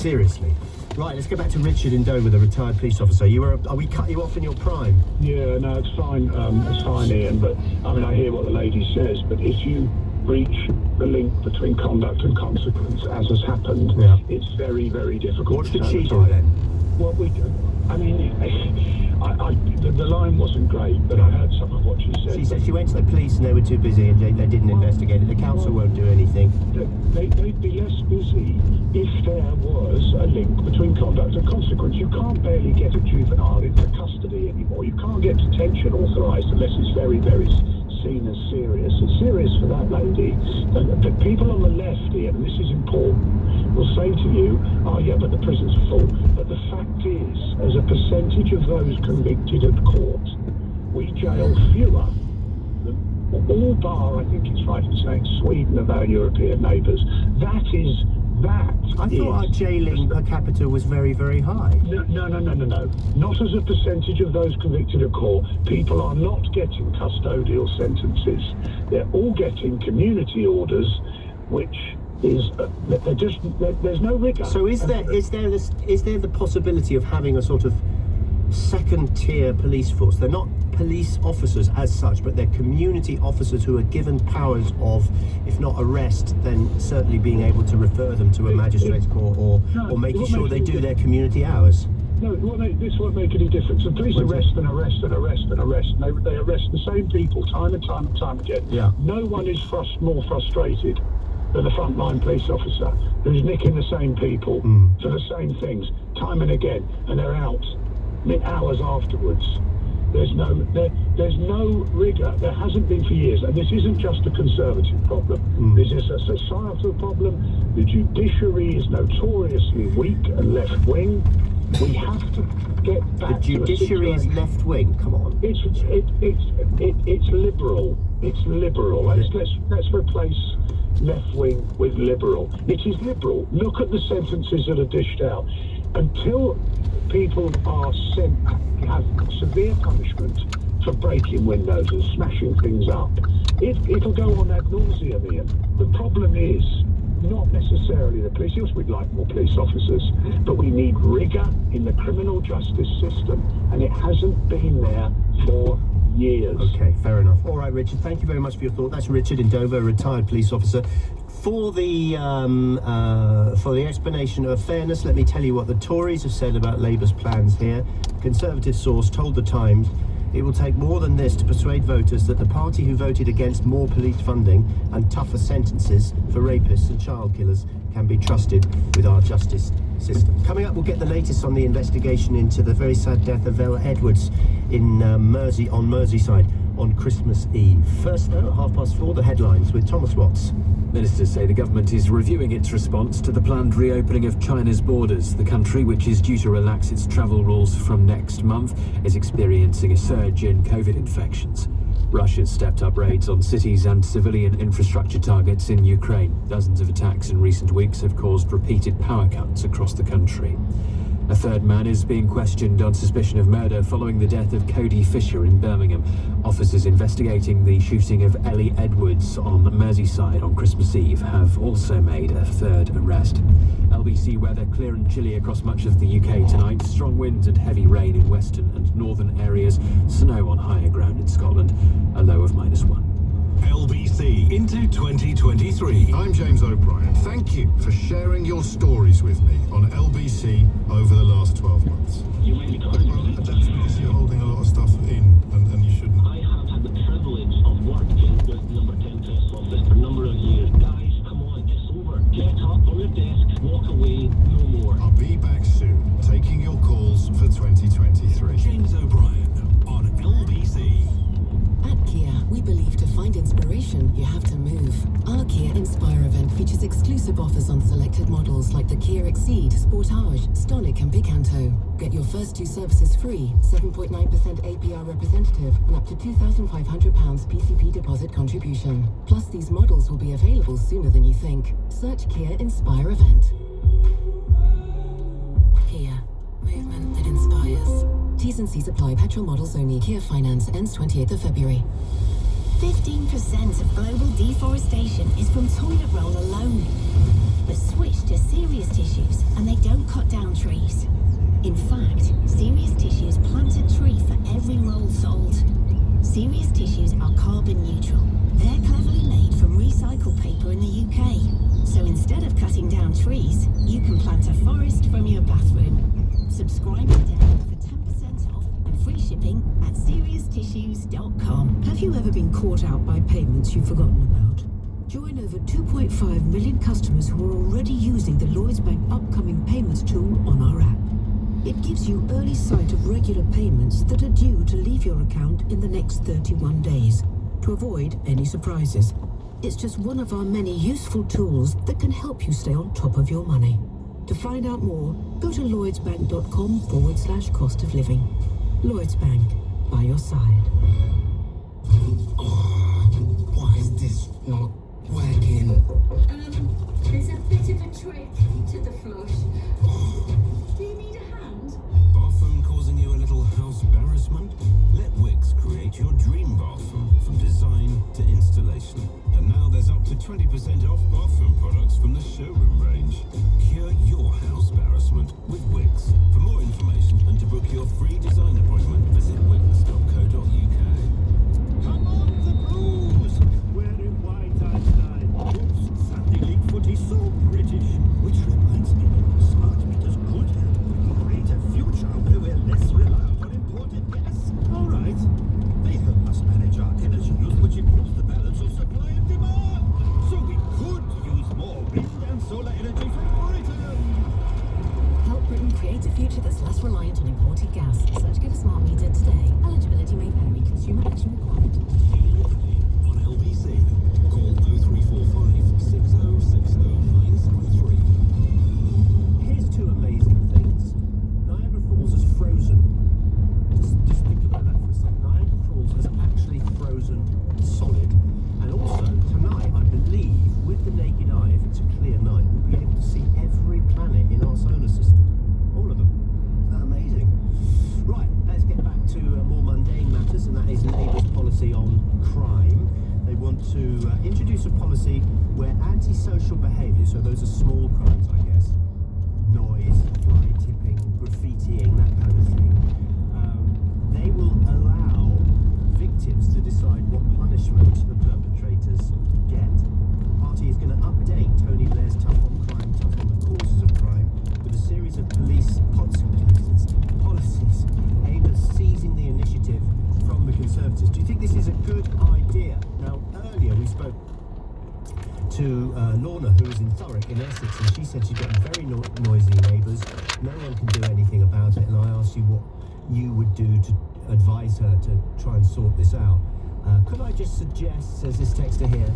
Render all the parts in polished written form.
seriously. Right, let's go back to Richard in Dover, the retired police officer. We cut you off in your prime? Yeah, no, it's fine, Ian, but, I mean, I hear what the lady says, but if you breach the link between conduct and consequence, as has happened, it's very, very difficult. What should she do then? Well, the line wasn't great, but I heard some of what she said. She said she went to the police and they were too busy and they didn't investigate it. The council won't do anything. They'd be less busy if there was a link between conduct and consequence. You can't barely get a juvenile into custody anymore. You can't get detention authorised unless it's very, very seen as serious. It's serious for that lady. The people on the left here, and this is important, will say to you, oh yeah, but the prison's full. But the fact is, as a percentage of those convicted at court, we jail fewer than all bar, I think it's right in saying, Sweden of our European neighbours. I thought our jailing per capita was very, very high. No. Not as a percentage of those convicted at court. People are not getting custodial sentences. They're all getting community orders, which is there's no rigour. So is there the possibility of having a sort of second-tier police force? They're not police officers as such, but they're community officers who are given powers of, if not arrest, then certainly being able to refer them to a magistrate's court or making sure they do their community hours. No, this won't make any difference. The police arrest and arrest and arrest and arrest. And they arrest the same people time and time and time again. Yeah. No one is more frustrated than a frontline police officer who's nicking the same people for the same things time and again, and they're out hours afterwards. There's no rigour. There hasn't been for years, and this isn't just a Conservative problem. This is a societal problem. The judiciary is notoriously weak and left-wing. We have to get back. The judiciary is left-wing. Come on. It's liberal. It's liberal. Let's replace left-wing with liberal. It is liberal. Look at the sentences that are dished out. Until people are have severe punishment for breaking windows and smashing things up, it'll go on ad nauseum, Ian. The problem is not necessarily the police. Yes, we'd like more police officers, but we need rigour in the criminal justice system, and it hasn't been there for years. Okay, fair enough. All right, Richard, thank you very much for your thought. That's Richard in Dover, a retired police officer. For the explanation of fairness, let me tell you what the Tories have said about Labour's plans here. Conservative source told The Times it will take more than this to persuade voters that the party who voted against more police funding and tougher sentences for rapists and child killers can be trusted with our justice system. Coming up, we'll get the latest on the investigation into the very sad death of Ella Edwards in Merseyside on Christmas Eve. First, though, at 4:30, the headlines with Thomas Watts. Ministers say the government is reviewing its response to the planned reopening of China's borders. The country, which is due to relax its travel rules from next month, is experiencing a surge in COVID infections. Russia's stepped up raids on cities and civilian infrastructure targets in Ukraine. Dozens of attacks in recent weeks have caused repeated power cuts across the country. A third man is being questioned on suspicion of murder following the death of Cody Fisher in Birmingham. Officers investigating the shooting of Ellie Edwards on Merseyside on Christmas Eve have also made a third arrest. LBC weather clear and chilly across much of the UK tonight. Strong winds and heavy rain in western and northern areas. Snow on higher ground in Scotland. A low of -1. LBC into 2023. I'm James O'Brien. Thank you for sharing your stories with me on LBC over the last 12 months. You may be correct. You're holding a lot of stuff in, and you shouldn't. I have had the privilege of working with number 10 press office for a number of years. Guys, come on, it's over. Get up from your desk, walk away, no more. I'll be back soon, taking your calls for 2023. James O'Brien on LBC. At Kia, we believe to find inspiration, you have to move. Our Kia Inspire event features exclusive offers on selected models like the Kia Exceed, Sportage, Stonic and Picanto. Get your first 2 services free, 7.9% APR representative and up to £2,500 PCP deposit contribution. Plus, these models will be available sooner than you think. Search Kia Inspire event. Kia, movement that inspires. T's and C's apply. Petrol models only. Kia Finance ends 28th of February. 15% of global deforestation is from toilet roll alone. But switch to serious tissues and they don't don't cut down trees. In fact, Serious Tissues plant a tree for every roll sold. Serious Tissues are carbon neutral. They're cleverly made from recycled paper in the UK. So instead of cutting down trees, you can plant a forest from your bathroom. Subscribe today for 10% off and free shipping at SeriousTissues.com. Have you ever been caught out by payments you've forgotten about? Join over 2.5 million customers who are already using the Lloyds Bank upcoming payments tool on our app. It gives you early sight of regular payments that are due to leave your account in the next 31 days to avoid any surprises. It's just one of our many useful tools that can help you stay on top of your money. To find out more, go to lloydsbank.com/cost of living. Lloyds Bank, by your side. Why is this not working? There's a bit of a trick to the flush. Do you need a hand? Bathroom causing you a little house embarrassment? Let Wix create your dream bathroom from design to installation. And now there's up to 20% off bathroom products from the showroom range. Cure your house embarrassment with Wix. For more information and to book your free design appointment, visit wix.co.uk. Come on, the Blues! Wearing white Einstein. Oops, Sandy Leakfoot is so British. Which reminds me, smart meters could help create a future where we're less reliant on imported gas. All right. They help us manage our energy use, which improves the balance of supply and demand. So we could use more wind and solar energy from Britain. Help Britain create a future that's less reliant on imported gas. Search Get a Smart Meter today. Eligibility may vary. Consumer action required. On LBC, call 0345 6060973. Here's two amazing things. Niagara Falls is frozen. Just think about that for a second. Niagara Falls has actually frozen solid. And also, tonight, I believe, with the naked eye, if it's a clear night, we'll be able to see every planet in our solar system. All of them. Isn't that amazing? Right, let's get back to more mundane matters, and that is Labour's policy on crime. They want to introduce a policy where antisocial behaviour, so those are small crimes, I guess, noise, fly tipping, graffitiing, that kind of thing, they will allow victims to decide what punishment the perpetrators get. The party is going to update Tony Blair's tough on crime, tough on the causes of crime, with a series of policies aimed at seizing the initiative from the Conservatives. Do you think this is a good idea? Now, earlier we spoke to Lorna, who was in Thurrock in Essex, and she said she's got very noisy neighbours. No one can do anything about it, and I asked you what you would do to advise her to try and sort this out. Could I just suggest, says this texter here,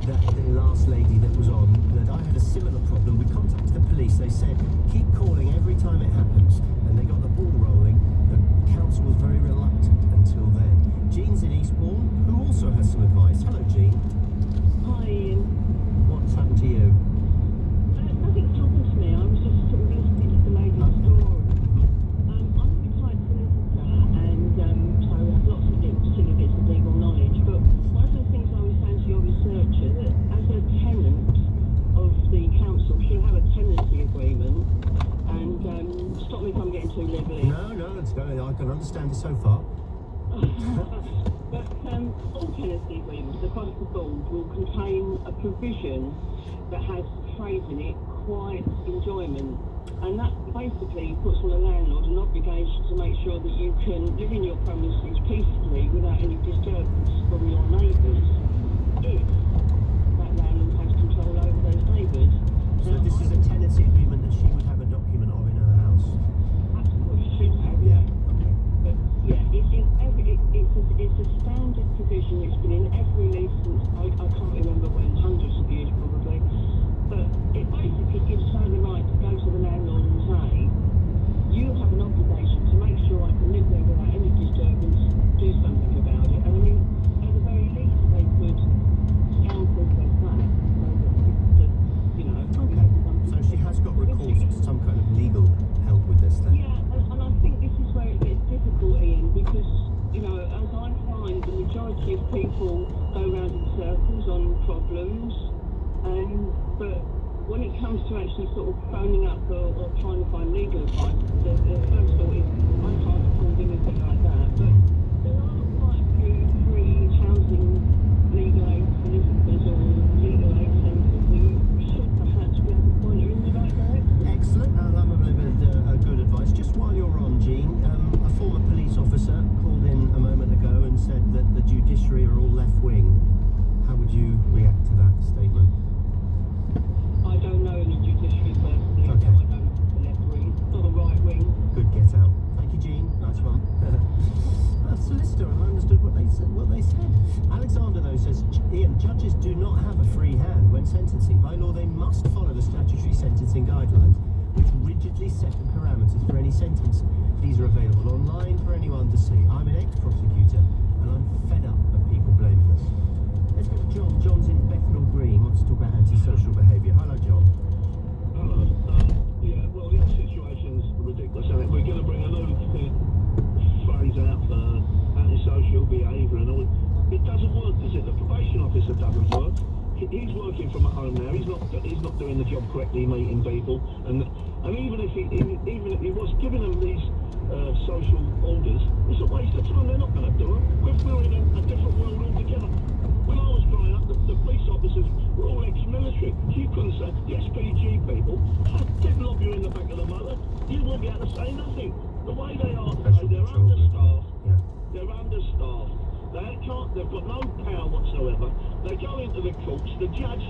that the last lady that was on, that I had a similar problem. We contacted the police. They said, keep calling every time it happens, and they got the ball rolling. The council was very reluctant until then. Jean's in Eastbourne, who also has some advice. Hello, Jean. Hi, Ian. What's happened to you? Nothing's happened to me. I was just sort of listening to the lady's story. I'm a retired solicitor, and so I have lots of silly bits of legal knowledge. But one of the things I was saying to your researcher, that as a tenant of the council, she'll have a tenancy agreement. And stop me if I'm getting too liberal. No, it's going. I can understand it so far. But all tenancy agreements across the board will contain a provision that has the phrase in it, quiet enjoyment. And that basically puts on the landlord an obligation to make sure that you can live in your premises peacefully without any disturbance from your neighbours, if that landlord has control over those neighbours. So this is a tenancy agreement that she would have a document of in her house? That's what she should have, yeah. Okay. But yeah, it's a standard provision. It's been in every lease since, I can't remember when, hundreds of years probably. But it basically gives her the right to go to the landlord and say, you have an obligation to make sure I can live there without any disturbance, do something about it. And I mean, at the very least, they could soundproof their flat so that, you know... Okay, so she has got recourse to some kind of legal help with this then? Yeah, and I think this is where it gets difficult, Ian, because, you know, as I find, the majority of people go round in circles on problems, but when it comes to actually sort of phoning up or trying to find what they said. Alexander, though, says, Ian, judges do not have a free hand when sentencing. By law, they must follow the statutory sentencing guidelines, which rigidly set the parameters for any sentence. These are available online for anyone to see. I'm an ex-prosecutor, and I'm fed up of people blaming us. Let's go to John. John's in Bethnal Green, wants to talk about antisocial behaviour. Hello, John. Hello. Yeah, well, the whole situation's ridiculous, isn't it? We're going to bring a new phrase out for antisocial behaviour and all. It doesn't work, does it? The probation officer doesn't work. He's working from at home now. He's not doing the job correctly, meeting people, and even if he was giving them these social orders, it's a waste of time. They're not going to do them. We're in a different world altogether. When I was growing up, the police officers were all ex-military. You couldn't say the SPG people. They'd lock you in the back of the motor. You wouldn't be able to say nothing. The way they are today, they're understaffed. Yeah. They're understaffed. They've got no power whatsoever. They go into the courts. The judge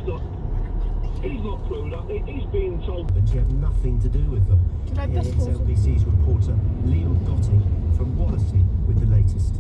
he's not clued up. He's being told. But she had nothing to do with them. Here's LBC's reporter Liam Gotting from Wallasey with the latest.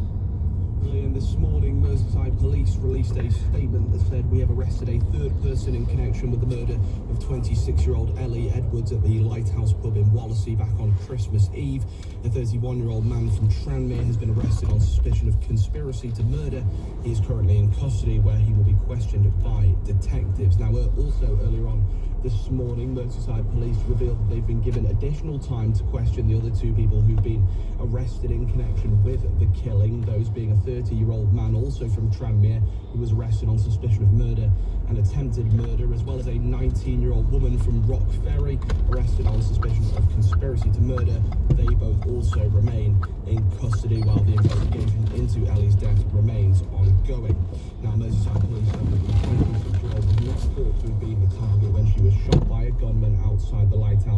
And this morning, Merseyside Police released a statement that said, "We have arrested a third person in connection with the murder of 26-year-old Ellie Edwards at the Lighthouse pub in Wallasey back on Christmas Eve. A 31-year-old man from Tranmere has been arrested on suspicion of conspiracy to murder. He is currently in custody where he will be questioned by detectives." Now, also earlier on this morning, Merseyside Police revealed that they've been given additional time to question the other two people who've been arrested in connection with the killing, those being a 30-year-old man also from Tranmere who was arrested on suspicion of murder and attempted murder, as well as a 19-year-old woman from Rock Ferry arrested on suspicion of conspiracy to murder. They both also remain in custody while the investigation into Ellie's death remains ongoing. Now, Merseyside Police said that the 26-year-old was not thought to have been the target when she was shot by a gunman outside the Lighthouse